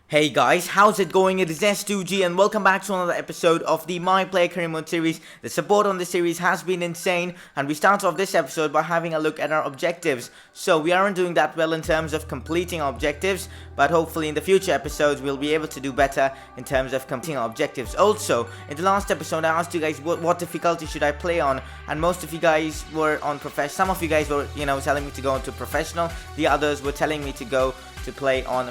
Hey guys, how's it going? It is S2G and welcome back to another episode of the My Player Career Mode series. The support on this series has been insane and we start off this episode by having a look at our objectives. So we aren't doing that well in terms of completing our objectives, but hopefully in the future episodes we'll be able to do better in terms of completing our objectives. Also, in the last episode I asked you guys what difficulty should I play on, and most of you guys were on professional. Some of you guys were telling me to go into professional, the others were telling me to go to play on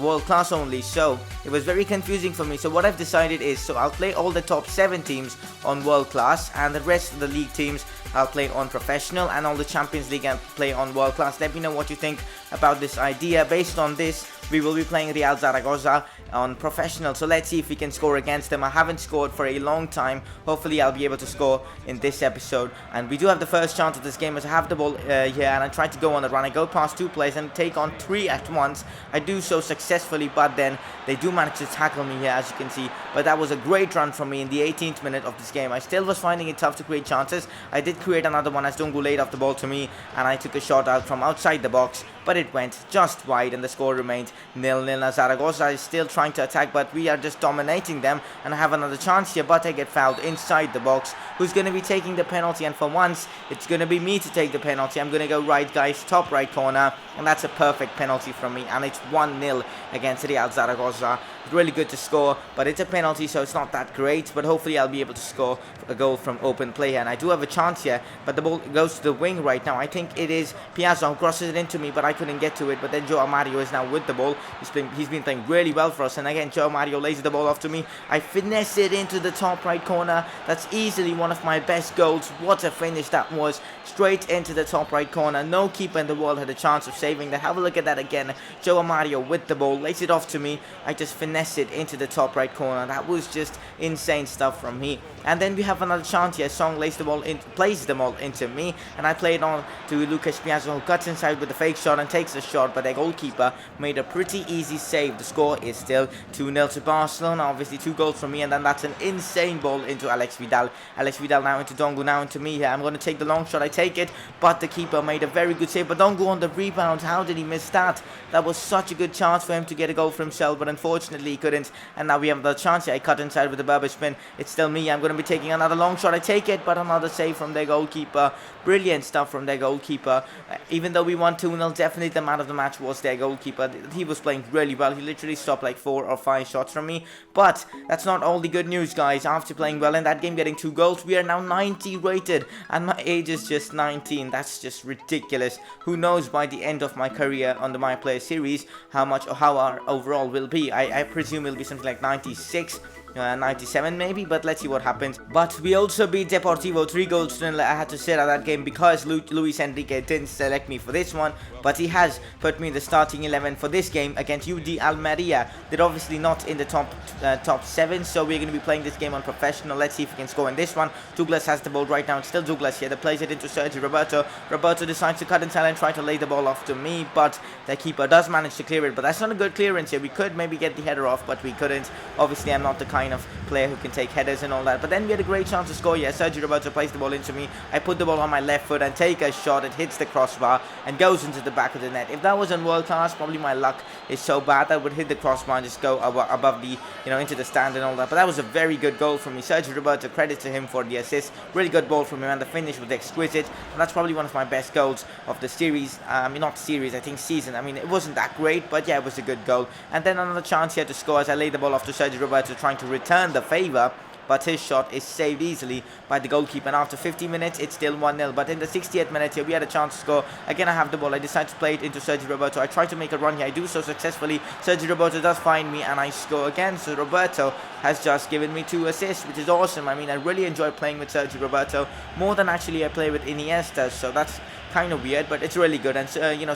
world class only, so it was very confusing for me. So what I've decided is, so I'll play all the top 7 teams on world class and the rest of the league teams I'll play on professional, and all the Champions League I'll play on world class. Let me know what you think about this idea. Based on this, we will be playing Real Zaragoza on professional, so let's see if we can score against them. I haven't scored for a long time. Hopefully I'll be able to score in this episode, and we do have the first chance of this game as I have the ball here and I try to go on the run. I go past 2 players and take on 3 at once. I do so successfully, but then they do manage to tackle me here, as you can see. But that was a great run from me in the 18th minute of this game. I still was finding it tough to create chances. I did create another one as Dungu laid off the ball to me and I took a shot out from outside the box, but it went just wide and the score remained 0-0. Zaragoza is still trying to attack, but we are just dominating them, and I have another chance here, but I get fouled inside the box. Who's going to be taking the penalty? And for once it's going to be me to take the penalty. I'm going to go right, guys, top right corner, and that's a perfect penalty from me, and it's 1-0 against Real Zaragoza. It's really good to score, but it's a penalty, so it's not that great, but hopefully I'll be able to score a goal from open play here. And I do have a chance here, but the ball goes to the wing right now. I think it is Piazza who crosses it into me, but I couldn't get to it. But then Joao Mario is now with the ball. He's been playing really well for us, and again Joao Mario lays the ball off to me. I finesse it into the top right corner. That's easily one of my best goals. What a finish that was, straight into the top right corner. No keeper in the world had a chance of saving that. Have a look at that again. Joao Mario with the ball, lays it off to me. I just finesse it into the top right corner. That was just insane stuff from me. And then we have another chance here. Song plays the ball into me, and I play it on to Lucas Piazza, who cuts inside with a fake shot and takes a shot, but their goalkeeper made a pretty easy save. The score is still 2-0 to Barcelona. Obviously 2 goals from me, and then that's an insane ball into Alex Vidal. Alex Vidal now into Dongu, now into me here. I'm going to take the long shot. I take it, but the keeper made a very good save. But Dongu on the rebound, how did he miss that? That was such a good chance for him to get a goal for himself, but unfortunately he couldn't. And now we have the chance here. I cut inside with the Berber spin. It's still me. I'm going to be taking another long shot. I take it, but another save from their goalkeeper. Brilliant stuff from their goalkeeper. Even though we won 2-0, definitely the man of the match was their goalkeeper. He was playing really well. He literally stopped like 4 or 5 shots from me. But that's not all the good news, guys. After playing well in that game, getting 2 goals, we are now 90 rated, and my age is just 19. That's just ridiculous. Who knows by the end of my career on the My Player series how our overall will be. I presume it'll be something like 96. 97 maybe, but let's see what happens. But we also beat Deportivo 3 goals to 0. I had to sit out that game because Luis Enrique didn't select me for this one, but he has put me in the starting 11 for this game against UD Almeria. They're obviously not in the top 7, so we're going to be playing this game on professional. Let's see if we can score in this one. Douglas has the ball right now. It's still Douglas here that plays it into Sergio Roberto. Roberto decides to cut inside and try to lay the ball off to me, but the keeper does manage to clear it. But that's not a good clearance here. We could maybe get the header off, but we couldn't. Obviously I'm not the kind of player who can take headers and all that, but then we had a great chance to score. Yeah, Sergio Roberto plays the ball into me. I put the ball on my left foot and take a shot. It hits the crossbar and goes into the back of the net. If that was in world class, probably my luck is so bad that would hit the crossbar and just go above the into the stand and all that. But that was a very good goal from me. Sergio Roberto, credit to him for the assist. Really good ball from him, and the finish was exquisite, and that's probably one of my best goals of the series. Not series, I think season. It wasn't that great, but yeah, it was a good goal. And then another chance here to score as I lay the ball off to Sergio Roberto, trying to return the favor, but his shot is saved easily by the goalkeeper. And after 50 minutes, it's still 1-0. But in the 68th minute here, we had a chance to score. Again, I have the ball. I decide to play it into Sergio Roberto. I try to make a run here. I do so successfully. Sergio Roberto does find me, and I score again. So Roberto has just given me 2 assists, which is awesome. I really enjoy playing with Sergio Roberto more than actually I play with Iniesta. So that's kind of weird, but it's really good. And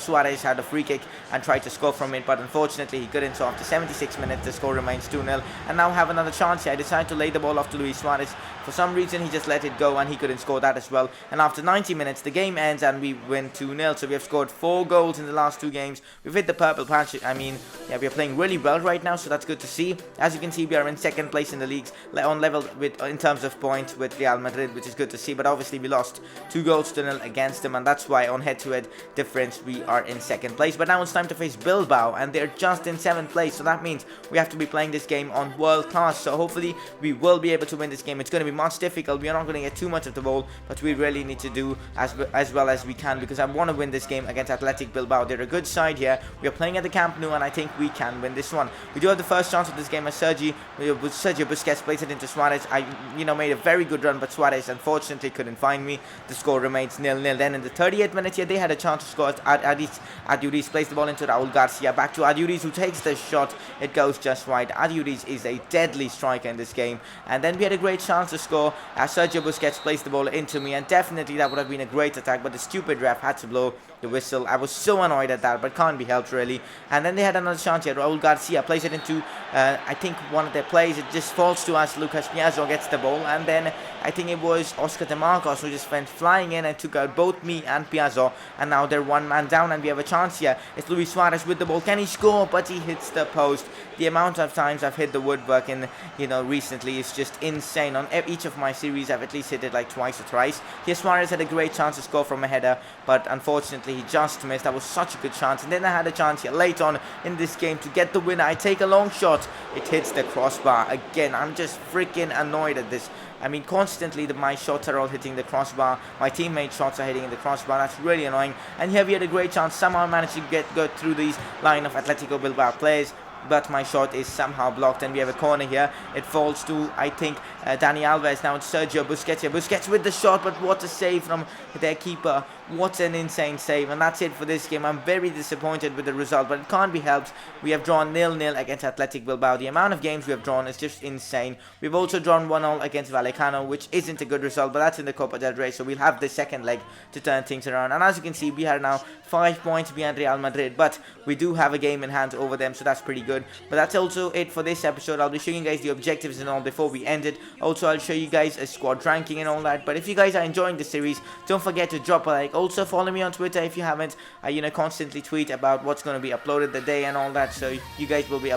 Suarez had a free kick and tried to score from it, but unfortunately he couldn't. So after 76 minutes, the score remains 2-0. And now I have another chance here. I decide to lay the ball off to Luis Suarez. For some reason, he just let it go and he couldn't score that as well. And after 90 minutes, the game ends and we win 2-0. So we have scored 4 goals in the last 2 games. We've hit the purple patch. I mean, yeah, we are playing really well right now, so that's good to see. As you can see, we are in second place in the leagues, on level with in terms of points with Real Madrid, which is good to see. But obviously, we lost 2-0 against them, and that's why on head-to-head difference we are in second place. But now it's time to face Bilbao, and they're just in 7th place. So that means we have to be playing this game on world class. So hopefully, we will be able to win this game. It's going to be much difficult. We are not going to get too much of the ball, but we really need to do as well as we can, because I want to win this game against Athletic Bilbao. They're a good side here. We are playing at the Camp Nou, and I think we can win this one. We do have the first chance of this game as Sergio Busquets plays it into Suarez. I made a very good run, but Suarez unfortunately couldn't find me. The score remains 0-0. Then in the 38th minute here, they had a chance to score. Aduriz plays the ball into Raul Garcia. Back to Aduriz, who takes the shot. It goes just right. Aduriz is a deadly striker in this game. And then we had a great chance to score as Sergio Busquets plays the ball into me. And definitely that would have been a great attack, but the stupid ref had to blow the whistle. I was so annoyed at that, but can't be helped really. And then they had another chance here. Raul Garcia plays it into I think one of their plays. It just falls to us. Lucas Piazzo gets the ball, and then I think it was Oscar De Marcos who just went flying in and took out both me and Piazzo, and now they're one man down and we have a chance here. It's Luis Suarez with the ball. Can he score? But he hits the post. The amount of times I've hit the woodwork in recently is just insane. On each of my series I've at least hit it like twice or thrice. Here Suarez had a great chance to score from a header, but unfortunately he just missed. That was such a good chance. And then I had a chance here late on in this game to get the winner. I take a long shot. It hits the crossbar again. I'm just freaking annoyed at this. I mean, constantly my shots are all hitting the crossbar. My teammates' shots are hitting the crossbar. That's really annoying. And here we had a great chance. Somehow I managed to go through these line of Atletico Bilbao players, but my shot is somehow blocked, and we have a corner here. It falls to, I think, Dani Alves. Now it's Sergio Busquets here. Busquets with the shot, but what a save from their keeper. What an insane save. And that's it for this game. I'm very disappointed with the result, but it can't be helped. We have drawn 0-0 against Athletic Bilbao. The amount of games we have drawn is just insane. We've also drawn 1-0 against Vallecano, which isn't a good result, but that's in the Copa del Rey, so we'll have the second leg to turn things around. And as you can see, we are now 5 points behind Real Madrid, but we do have a game in hand over them, so that's pretty good. But that's also it for this episode. I'll be showing you guys the objectives and all before we end it. Also, I'll show you guys a squad ranking and all that. But if you guys are enjoying the series, don't forget to drop a like. Also, follow me on Twitter if you haven't. I constantly tweet about what's going to be uploaded the day and all that, so you guys will be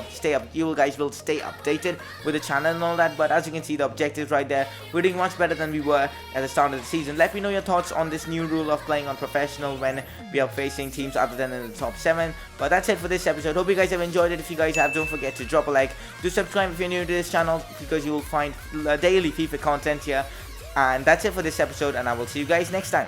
you guys will stay updated with the channel and all that. But as you can see, the objectives right there, we're doing much better than we were at the start of the season. Let me know your thoughts on this new rule of playing on professional when we are facing teams other than in the top 7. But that's it for this episode. Hope you guys have enjoyed it. If you guys have, don't forget to drop a like. Do subscribe if you're new to this channel, because you will find daily FIFA content here. And that's it for this episode, and I will see you guys next time.